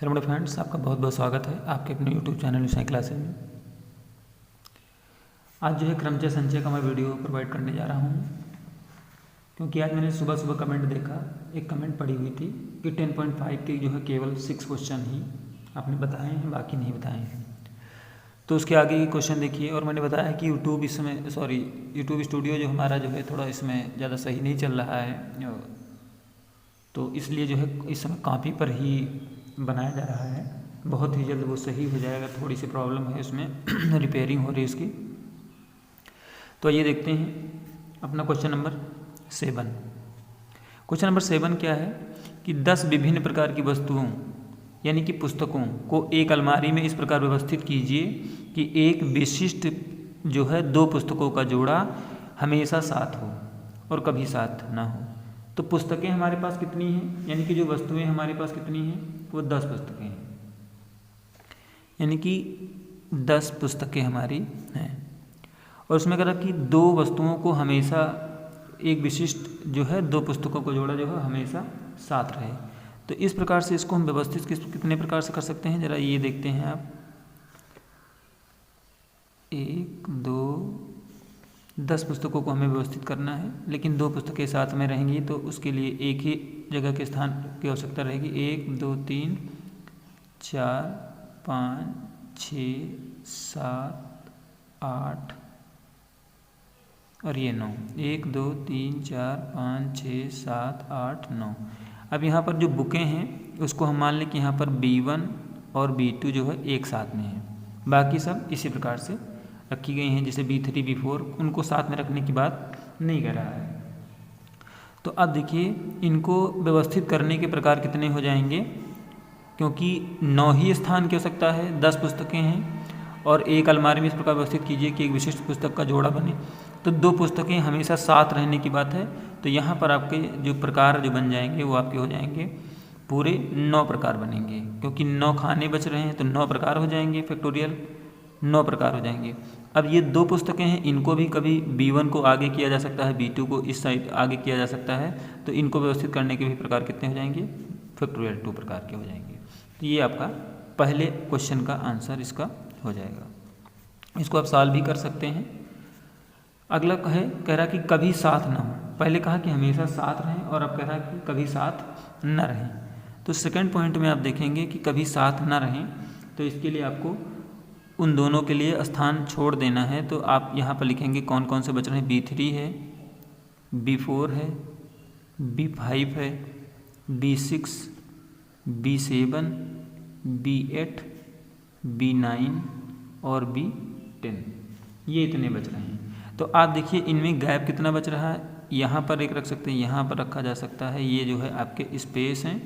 Hello मेरे friends, आपका बहुत बहुत स्वागत है आपके अपने यूट्यूब चैनल विषय क्लासेज में। आज जो है क्रमचय संचय का मैं वीडियो प्रोवाइड करने जा रहा हूँ, क्योंकि आज मैंने सुबह सुबह कमेंट देखा, एक कमेंट पड़ी हुई थी कि 10.5 के जो है केवल 6 क्वेश्चन ही आपने बताए हैं, बाकी नहीं बताए हैं। तो उसके आगे ये क्वेश्चन देखिए। और मैंने बताया कि यूट्यूब स्टूडियो जो हमारा जो है थोड़ा इसमें ज़्यादा सही नहीं चल रहा है, तो इसलिए जो है इस समय कॉपी पर ही बनाया जा रहा है। बहुत ही जल्द वो सही हो जाएगा, थोड़ी सी प्रॉब्लम है उसमें रिपेयरिंग हो रही है उसकी। तो ये देखते हैं अपना क्वेश्चन नंबर 7। क्वेश्चन नंबर 7 क्या है कि 10 विभिन्न प्रकार की वस्तुओं यानी कि पुस्तकों को एक अलमारी में इस प्रकार व्यवस्थित कीजिए कि एक विशिष्ट जो है 2 पुस्तकों का जोड़ा हमेशा साथ हो और कभी साथ ना हो। तो पुस्तकें हमारे पास कितनी हैं, यानी कि जो वस्तुएं हमारे पास कितनी हैं, वो 10 पुस्तकें हैं, यानी कि 10 पुस्तकें हमारी हैं। और उसमें कह रहा कि 2 वस्तुओं को हमेशा एक विशिष्ट जो है 2 पुस्तकों को जोड़ा जो है हमेशा साथ रहे। तो इस प्रकार से इसको हम व्यवस्थित कितने प्रकार से कर सकते हैं, जरा ये देखते हैं आप। 1 2 10 पुस्तकों को हमें व्यवस्थित करना है, लेकिन 2 पुस्तकें साथ में रहेंगी, तो उसके लिए एक ही जगह के स्थान की आवश्यकता रहेगी। 1 2 3 4 5 6 7 8 और ये 9। 1 2 3 4 5 6 7 8 9। अब यहाँ पर जो बुकें हैं उसको हम मान लें कि यहाँ पर B1 और B2 जो है एक साथ में है, बाकी सब इसी प्रकार से रखी गई हैं। जैसे B3 B4 उनको साथ में रखने की बात नहीं कर रहा है। तो अब देखिए इनको व्यवस्थित करने के प्रकार कितने हो जाएंगे, क्योंकि 9 ही स्थान की आवश्यकता है, 10 पुस्तकें हैं और एक अलमारी में इस प्रकार व्यवस्थित कीजिए कि एक विशिष्ट पुस्तक का जोड़ा बने। तो 2 पुस्तकें हमेशा साथ रहने की बात है। तो यहाँ पर आपके जो प्रकार जो बन जाएंगे वो आपके हो जाएंगे पूरे 9 प्रकार बनेंगे, क्योंकि 9 खाने बच रहे हैं तो 9 प्रकार हो जाएंगे, फैक्टोरियल 9 प्रकार हो जाएंगे। अब ये 2 पुस्तकें हैं, इनको भी कभी B1 को आगे किया जा सकता है, B2 को इस साइड आगे किया जा सकता है। तो इनको व्यवस्थित करने के भी प्रकार कितने हो जाएंगे, फैक्टोरियल 2 प्रकार के हो जाएंगे। तो ये आपका पहले क्वेश्चन का आंसर इसका हो जाएगा। इसको आप सॉल्व भी कर सकते हैं। अगला कह रहा कि कभी साथ ना हो। पहले कहा कि हमेशा साथ रहें और अब कह रहा कि कभी साथ न रहें। तो सेकंड पॉइंट में आप देखेंगे कि कभी साथ ना रहें, तो इसके लिए आपको उन दोनों के लिए स्थान छोड़ देना है। तो आप यहाँ पर लिखेंगे कौन कौन से बच रहे हैं। B3 है, B4 है, B5 है, B6, B7, B8, B9 और B10, ये इतने बच रहे हैं। तो आप देखिए इनमें गैप कितना बच रहा है, यहाँ पर एक रख सकते हैं, यहाँ पर रखा जा सकता है। ये जो है आपके स्पेस हैं,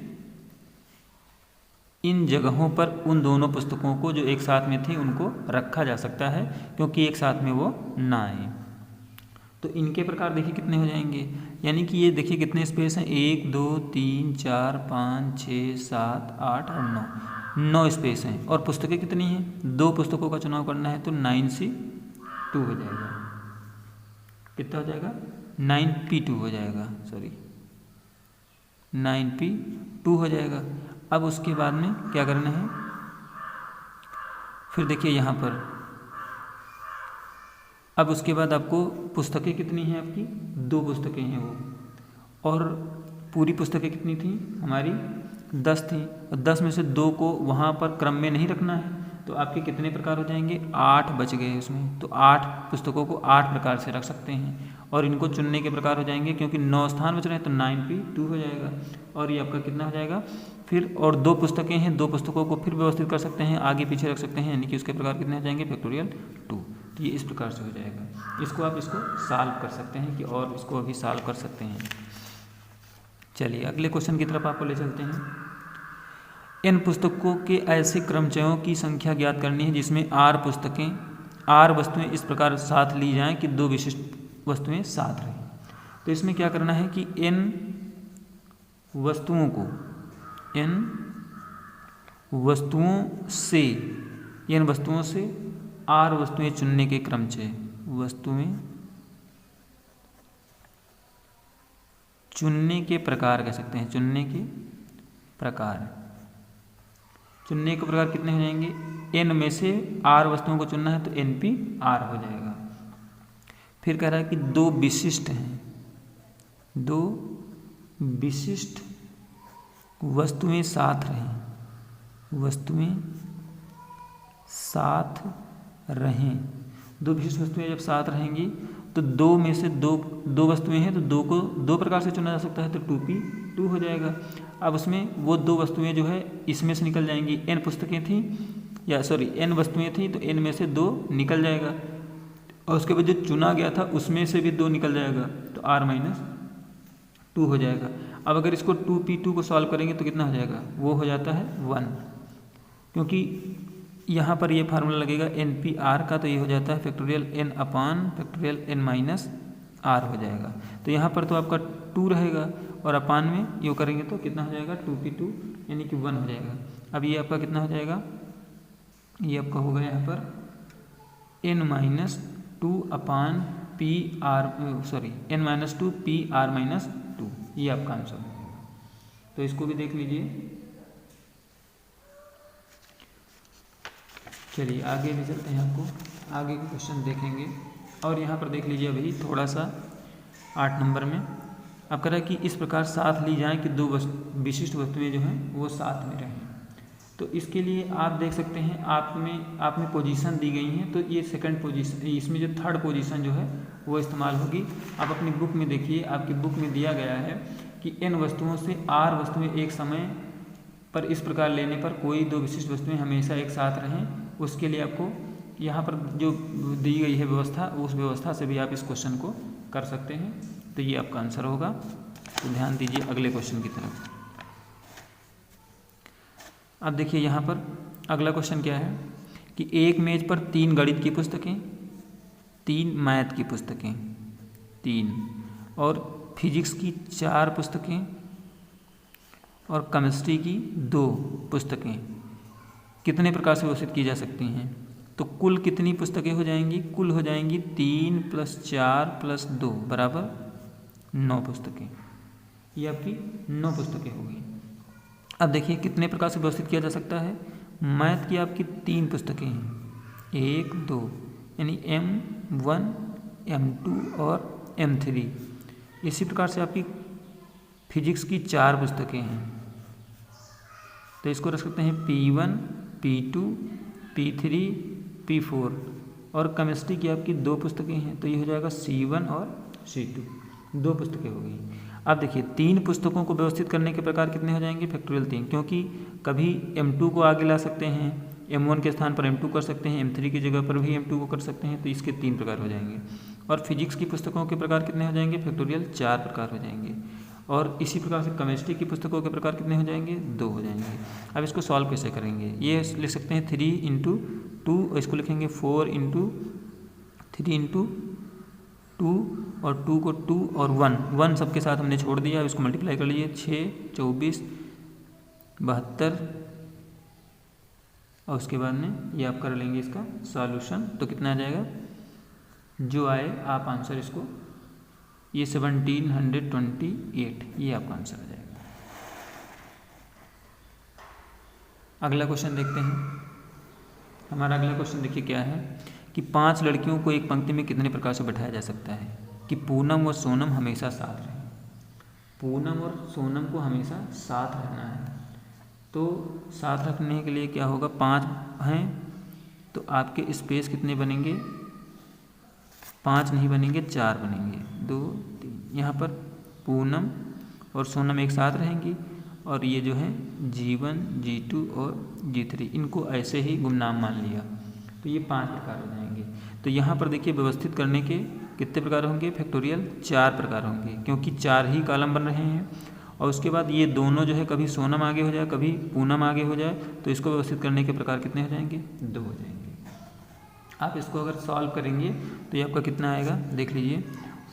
इन जगहों पर उन दोनों पुस्तकों को जो एक साथ में थी उनको रखा जा सकता है, क्योंकि एक साथ में वो ना आए। तो इनके प्रकार देखिए कितने हो जाएंगे, यानी कि ये देखिए कितने स्पेस हैं, 1 2 3 4 5 6 7 8 और 9 स्पेस हैं। और पुस्तकें कितनी हैं, 2 पुस्तकों का चुनाव करना है, तो 9C2 हो जाएगा। कितना हो जाएगा, 9P2 हो जाएगा, सॉरी 9P2 हो जाएगा। अब उसके बाद में क्या करना है, फिर देखिए यहाँ पर अब उसके बाद आपको पुस्तकें कितनी हैं, आपकी 2 पुस्तकें हैं वो, और पूरी पुस्तकें कितनी थी हमारी, 10 थी। और 10 में से 2 को वहाँ पर क्रम में नहीं रखना है, तो आपके कितने प्रकार हो जाएंगे, 8 बच गए उसमें। तो 8 पुस्तकों को 8 प्रकार से रख सकते हैं, और इनको चुनने के प्रकार हो जाएंगे, क्योंकि 9 स्थान बच रहे हैं तो 9P2 हो जाएगा। और ये आपका कितना हो जाएगा फिर, और 2 पुस्तकें हैं, 2 पुस्तकों को फिर व्यवस्थित कर सकते हैं, आगे पीछे रख सकते हैं, यानी कि उसके प्रकार कितने हो जाएंगे, फैक्टोरियल 2। तो ये इस प्रकार से हो जाएगा। इसको आप सॉल्व कर सकते हैं कि, और इसको अभी सॉल्व कर सकते हैं। चलिए अगले क्वेश्चन की तरफ आपको ले चलते हैं। इन पुस्तकों के ऐसे क्रमचयों की संख्या ज्ञात करनी है जिसमें R वस्तुएं इस प्रकार साथ ली जाएं कि 2 विशिष्ट वस्तुएं साथ रहें। तो इसमें क्या करना है कि इन वस्तुओं से R वस्तुएं चुनने के क्रमचय, वस्तुएं चुनने के प्रकार कह सकते हैं, चुनने के प्रकार। चुनने के प्रकार कितने हो जाएंगे, n में से r वस्तुओं को चुनना है तो NP/r हो जाएगा। फिर कह रहा है कि दो विशिष्ट हैं, दो विशिष्ट वस्तुएं साथ रहें, वस्तुएं साथ रहें। दो विशिष्ट वस्तुएं जब साथ रहेंगी तो दो में से दो वस्तुएं हैं तो दो को दो प्रकार से चुना जा सकता है, तो 2p/2 हो जाएगा। अब उसमें वो दो वस्तुएं जो है इसमें से निकल जाएंगी, n पुस्तकें थी या सॉरी n वस्तुएं थी तो n में से दो निकल जाएगा, और उसके बाद जो चुना गया था उसमें से भी दो निकल जाएगा, तो r-2 हो जाएगा। अब अगर इसको 2p/2 को सॉल्व करेंगे तो कितना हो जाएगा, वो हो जाता है 1, क्योंकि यहाँ पर ये फार्मूला लगेगा NP/r का, तो ये हो जाता है फैक्टोरियल n/n-r हो जाएगा। तो यहाँ पर तो आपका 2 रहेगा और अपान में ये करेंगे तो कितना हो जाएगा 2p/2 यानी कि 1 हो जाएगा। अब ये आपका कितना हो जाएगा, ये आपका होगा यहाँ पर n-2p/r-2, ये आपका आंसर हो जाएगा। तो इसको भी देख लीजिए। चलिए आगे भी चलते हैं, आपको आगे के क्वेश्चन देखेंगे। और यहाँ पर देख लीजिए अभी थोड़ा सा 8 नंबर में अब कह रहा है कि इस प्रकार साथ ली जाएं कि दो विशिष्ट वस्तुएं जो हैं वो साथ में रहें। तो इसके लिए आप देख सकते हैं आप में पोजीशन दी गई हैं, तो ये सेकंड पोजीशन, इसमें जो थर्ड पोजीशन जो है वो इस्तेमाल होगी। आप अपनी बुक में देखिए, आपकी बुक में दिया गया है कि n वस्तुओं से r वस्तुएं एक समय पर इस प्रकार लेने पर कोई दो विशिष्ट वस्तुएं हमेशा एक साथ रहें। उसके लिए आपको यहाँ पर जो दी गई है व्यवस्था, उस व्यवस्था से भी आप इस क्वेश्चन को कर सकते हैं। तो ये आपका आंसर होगा। तो ध्यान दीजिए अगले क्वेश्चन की तरफ। अब देखिए यहाँ पर अगला क्वेश्चन क्या है कि एक मेज पर 3 गणित की पुस्तकें, 3 मैथ की पुस्तकें 3 और फिजिक्स की 4 पुस्तकें और केमिस्ट्री की 2 पुस्तकें कितने प्रकार से व्यवस्थित की जा सकती हैं। तो कुल कितनी पुस्तकें हो जाएंगी, कुल हो जाएंगी 3 + 4 + 2 बराबर 9 पुस्तकें। ये आपकी 9 पुस्तकें होगी। अब देखिए कितने प्रकार से व्यवस्थित किया जा सकता है। मैथ की आपकी 3 पुस्तकें हैं, 1 2 यानी M1 M2 और M3। इसी प्रकार से आपकी फिजिक्स की 4 पुस्तकें हैं, तो इसको रख सकते हैं P1 P2 P3 P4। और केमिस्ट्री की आपकी 2 पुस्तकें हैं, तो ये हो जाएगा C1 और C2, 2 पुस्तकें हो गई। अब देखिए 3 पुस्तकों को व्यवस्थित करने के प्रकार कितने हो जाएंगे, फैक्टोरियल 3, क्योंकि कभी M2 को आगे ला सकते हैं, M1 के स्थान पर M2 कर सकते हैं, M3 की जगह पर भी M2 को कर सकते हैं, तो इसके 3 प्रकार हो जाएंगे। और फिजिक्स की पुस्तकों के प्रकार कितने हो जाएंगे, फैक्टोरियल 4 प्रकार हो जाएंगे। और इसी प्रकार से केमिस्ट्री की पुस्तकों के प्रकार कितने हो जाएंगे, 2 हो जाएंगे। अब इसको सॉल्व कैसे करेंगे, ये लिख सकते हैं 3 × 2, इसको लिखेंगे 4 × 3 × 2 और 2 को 2 और 1 सबके साथ हमने छोड़ दिया। इसको मल्टीप्लाई कर लीजिए 6 24 72 और उसके बाद में ये आप कर लेंगे इसका सॉल्यूशन, तो कितना आ जाएगा, जो आए आप आंसर इसको, ये 1728, ये आपका आंसर आ जाएगा। अगला क्वेश्चन देखते हैं। हमारा अगला क्वेश्चन देखिए क्या है कि 5 लड़कियों को एक पंक्ति में कितने प्रकार से बैठाया जा सकता है कि पूनम और सोनम हमेशा साथ रहें। पूनम और सोनम को हमेशा साथ रहना है, तो साथ रखने के लिए क्या होगा, 5 हैं तो आपके स्पेस कितने बनेंगे, 5 नहीं बनेंगे, 4 बनेंगे, 2 3। यहाँ पर पूनम और सोनम एक साथ रहेंगी और ये जो है G1 G2 और G3, इनको ऐसे ही गुमनाम मान लिया, तो ये 5 प्रकार हो जाएंगे। तो यहाँ पर देखिए व्यवस्थित करने के कितने प्रकार होंगे, फैक्टोरियल 4 प्रकार होंगे, क्योंकि 4 ही कॉलम बन रहे हैं। और उसके बाद ये दोनों जो है कभी सोनम आगे हो जाए कभी पूनम आगे हो जाए, तो इसको व्यवस्थित करने के प्रकार कितने हो जाएंगे, 2 हो जाएंगे। आप इसको अगर सॉल्व करेंगे तो ये आपका कितना आएगा, देख लीजिए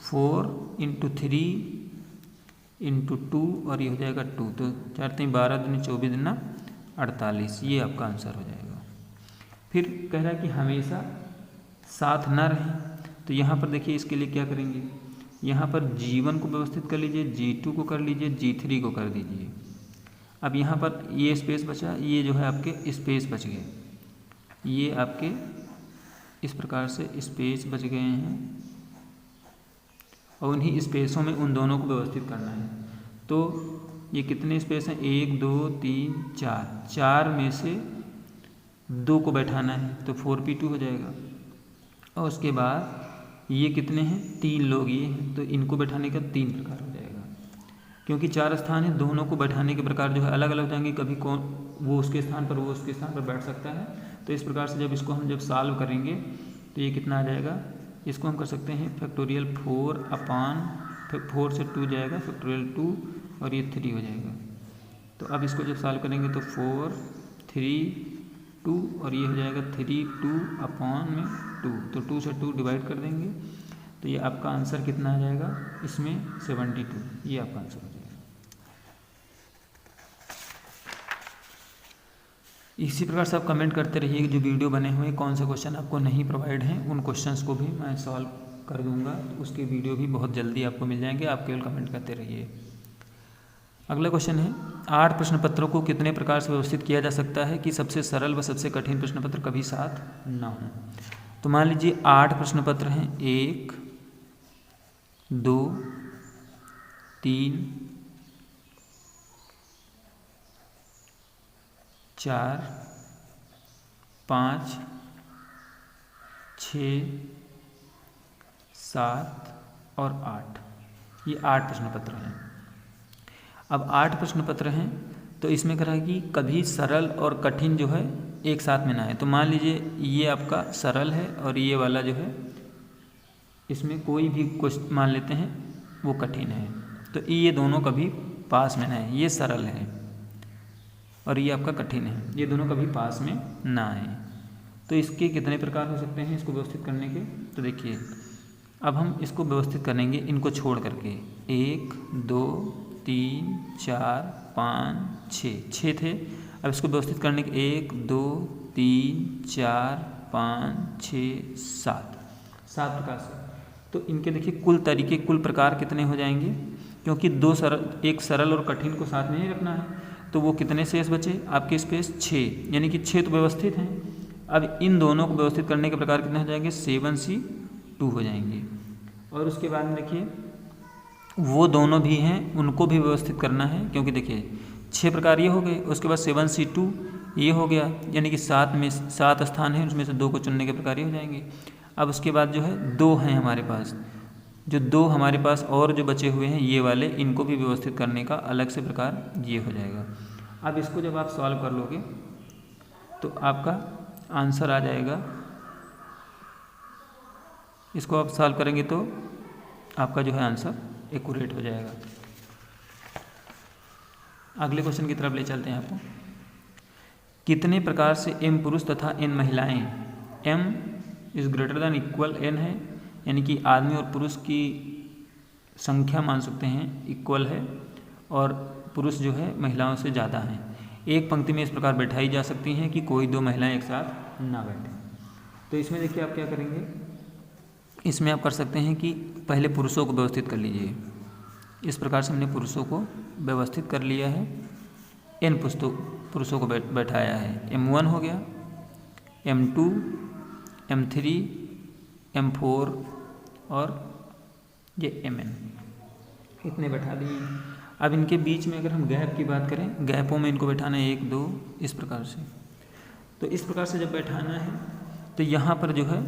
4 × 3 × 2 और ये हो जाएगा 2, तो 4 3 12 दूनी 24 दूना 48, ये आपका आंसर हो जाएगा। फिर कह रहा है कि हमेशा साथ ना रहें, तो यहाँ पर देखिए इसके लिए क्या करेंगे, यहाँ पर G1 को व्यवस्थित कर लीजिए, G2 को कर लीजिए, G3 को कर दीजिए। अब यहाँ पर ये स्पेस बचा, ये जो है आपके स्पेस बच गए, ये आपके इस प्रकार से स्पेस बच गए हैं और उन्हीं स्पेसों में उन दोनों को व्यवस्थित करना है। तो ये कितने स्पेस हैं, 1 2 3 4, 4 में से 2 को बैठाना है तो 4p2 हो जाएगा। और उसके बाद ये कितने हैं, 3 लोग ये हैं, तो इनको बैठाने का 3 प्रकार हो जाएगा। क्योंकि 4 स्थान है, दोनों को बैठाने के प्रकार जो है अलग अलग हो जाएंगे, कभी कौन वो उसके स्थान पर, वो उसके स्थान पर बैठ सकता है। तो इस प्रकार से जब इसको हम सॉल्व करेंगे तो ये कितना आ जाएगा, इसको हम कर सकते हैं फैक्टोरियल 4 से 2 जाएगा, फैक्टोरियल 2 और ये 3 हो जाएगा। तो अब इसको जब सॉल्व करेंगे तो 4 3 2 और ये हो जाएगा 3 2 अपॉन में 2, तो 2 से 2 डिवाइड कर देंगे तो ये आपका आंसर कितना आ जाएगा, इसमें 72, ये आपका आंसर हो जाएगा। इसी प्रकार से आप कमेंट करते रहिए जो वीडियो बने हुए कौन से क्वेश्चन आपको नहीं प्रोवाइड हैं, उन क्वेश्चंस को भी मैं सॉल्व कर दूंगा, उसके वीडियो भी बहुत जल्दी आपको मिल जाएंगे, आप केवल कमेंट करते रहिए। अगला क्वेश्चन है, 8 प्रश्न पत्रों को कितने प्रकार से व्यवस्थित किया जा सकता है कि सबसे सरल व सबसे कठिन प्रश्न पत्र कभी साथ न हो। तो मान लीजिए 8 प्रश्न पत्र हैं, 1 2 3 4 5 6 7 और 8, ये 8 प्रश्न पत्र हैं। अब 8 प्रश्न पत्र हैं तो इसमें कह रहा है कि कभी सरल और कठिन जो है एक साथ में ना है। तो मान लीजिए ये आपका सरल है और ये वाला जो है इसमें कोई भी क्वेश्चन मान लेते हैं वो कठिन है, तो ये दोनों कभी पास में ना है। ये सरल है और ये आपका कठिन है, ये दोनों कभी पास में ना आए। तो इसके कितने प्रकार हो सकते हैं इसको व्यवस्थित करने के, तो देखिए अब हम इसको व्यवस्थित करेंगे इनको छोड़ करके, 1 2 3 4 5 6 थे। अब इसको व्यवस्थित करने के 1 2 3 4 5 6 7 प्रकार से। तो इनके देखिए कुल तरीके, कुल प्रकार कितने हो जाएंगे, क्योंकि एक सरल और कठिन को साथ में ही रखना है। तो वो कितने शेष बचे आपके स्पेस 6, यानी कि 6 तो व्यवस्थित हैं। अब इन दोनों को व्यवस्थित करने के प्रकार कितने हो जाएंगे, 7c2 हो जाएंगे। और उसके बाद में देखिए वो दोनों भी हैं, उनको भी व्यवस्थित करना है, क्योंकि देखिए 6 प्रकार ये हो गए, उसके बाद 7c2 ये हो गया, यानी कि 7 स्थान हैं, उसमें से 2 को चुनने के प्रकार ये हो जाएंगे। अब उसके बाद जो है 2 हैं हमारे पास, जो 2 हमारे पास और जो बचे हुए हैं ये वाले, इनको भी व्यवस्थित करने का अलग से प्रकार ये हो जाएगा। अब इसको जब आप सॉल्व कर लोगे तो आपका आंसर आ जाएगा, इसको आप सॉल्व करेंगे तो आपका जो है आंसर एक्यूरेट हो जाएगा। अगले क्वेश्चन की तरफ ले चलते हैं आपको। कितने प्रकार से m पुरुष तथा n महिलाएं, m is greater than equal n है, यानी कि आदमी और पुरुष की संख्या मान सकते हैं इक्वल है और पुरुष जो है महिलाओं से ज़्यादा हैं, एक पंक्ति में इस प्रकार बैठाई जा सकती हैं कि कोई 2 महिलाएं एक साथ ना बैठें। तो इसमें देखिए आप क्या करेंगे, इसमें आप कर सकते हैं कि पहले पुरुषों को व्यवस्थित कर लीजिए। इस प्रकार से हमने पुरुषों को व्यवस्थित कर लिया है, n पुरुषों को बैठाया है। m1 हो गया, m2 m3 m4 और ये mn, इतने बैठा दिए। अब इनके बीच में अगर हम गैप की बात करें, गैपों में इनको बैठाना है 1 2 इस प्रकार से। तो इस प्रकार से जब बैठाना है तो यहाँ पर जो है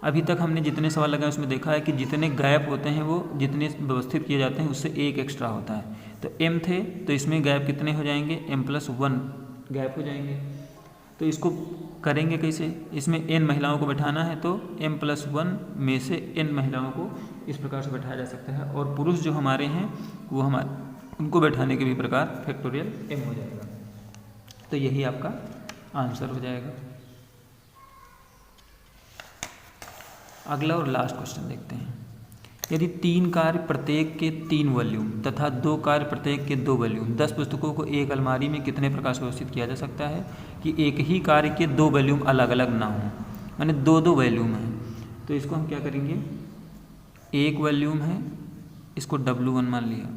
अभी तक हमने जितने सवाल लगाए उसमें देखा है कि जितने गैप होते हैं वो जितने व्यवस्थित किए जाते हैं उससे 1 एक्स्ट्रा होता है। तो m थे तो इसमें गैप कितने हो जाएंगे, m+1 गैप हो जाएंगे। तो इसको करेंगे कैसे, इसमें n महिलाओं को बैठाना है तो m+1 में से n महिलाओं को इस प्रकार से बैठाया जा सकता है, और पुरुष जो हमारे हैं वो उनको बैठाने के भी प्रकार फैक्टोरियल m हो जाएगा। तो यही आपका आंसर हो जाएगा। अगला और लास्ट क्वेश्चन देखते हैं। यदि 3 कार्य प्रत्येक के 3 वॉल्यूम तथा 2 कार्य प्रत्येक के 2 वॉल्यूम 10 पुस्तकों को एक अलमारी में कितने प्रकार से व्यवस्थित किया जा सकता है कि एक ही कार्य के 2 वॉल्यूम अलग अलग ना हो, माने 2 वॉल्यूम हैं। तो इसको हम क्या करेंगे, एक वॉल्यूम है, इसको W1 मान लिया,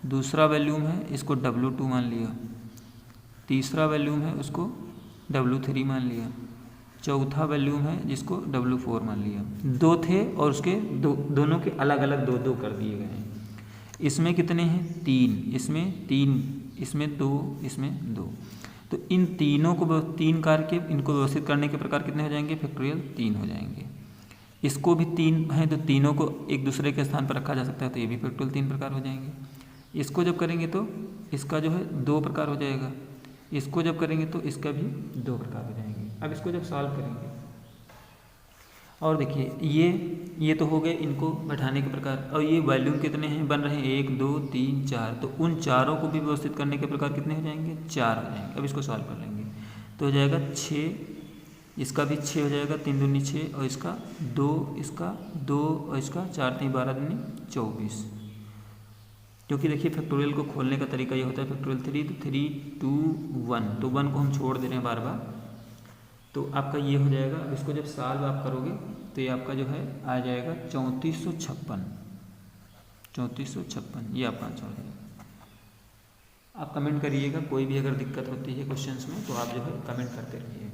दूसरा वैल्यूम है इसको W2 मान लिया, तीसरा वैल्यूम है उसको W3 मान लिया, चौथा वैल्यूम है जिसको W4 मान लिया। दो थे और उसके दोनों के अलग अलग दो दो कर दिए गए हैं। इसमें कितने हैं? 3, इसमें 3, इसमें 2, इसमें 2। तो इन तीनों को 3 करके इनको व्यवस्थित करने के प्रकार कितने हो जाएंगे? फैक्टोरियल 3 हो जाएंगे। इसको भी 3 हैं तो तीनों को एक दूसरे के स्थान पर रखा जा सकता है, तो ये भी फैक्टोरियल 3 प्रकार हो जाएंगे। इसको जब करेंगे तो इसका जो है 2 प्रकार हो जाएगा, इसको जब करेंगे तो इसका भी 2 प्रकार हो जाएंगे। अब इसको जब सॉल्व करेंगे और देखिए ये तो हो गए इनको बैठाने के प्रकार, और ये वैल्यूम कितने हैं बन रहे हैं? 1 2 3 4, तो उन चारों को भी व्यवस्थित करने के प्रकार कितने हो जाएंगे? 4 हो जाएंगे। अब इसको सॉल्व कर लेंगे तो हो जाएगा 6, इसका भी 6 हो जाएगा, 3 दूनी 6, और इसका 2, इसका 2, और इसका 4 3 12 दूनी 24। क्योंकि देखिए फैक्टोरियल को खोलने का तरीका ये होता है फैक्टोरियल 3, तो 3 2 1, तो 1 को हम छोड़ दे रहे हैं बार बार, तो आपका ये हो जाएगा। अब इसको जब सॉल्व आप करोगे तो ये आपका जो है आ जाएगा 3456, 3456 ये आपका आंसर हो जाएगा। आप कमेंट करिएगा, कोई भी अगर दिक्कत होती है क्वेश्चंस में तो आप जो है कमेंट करते रहिए।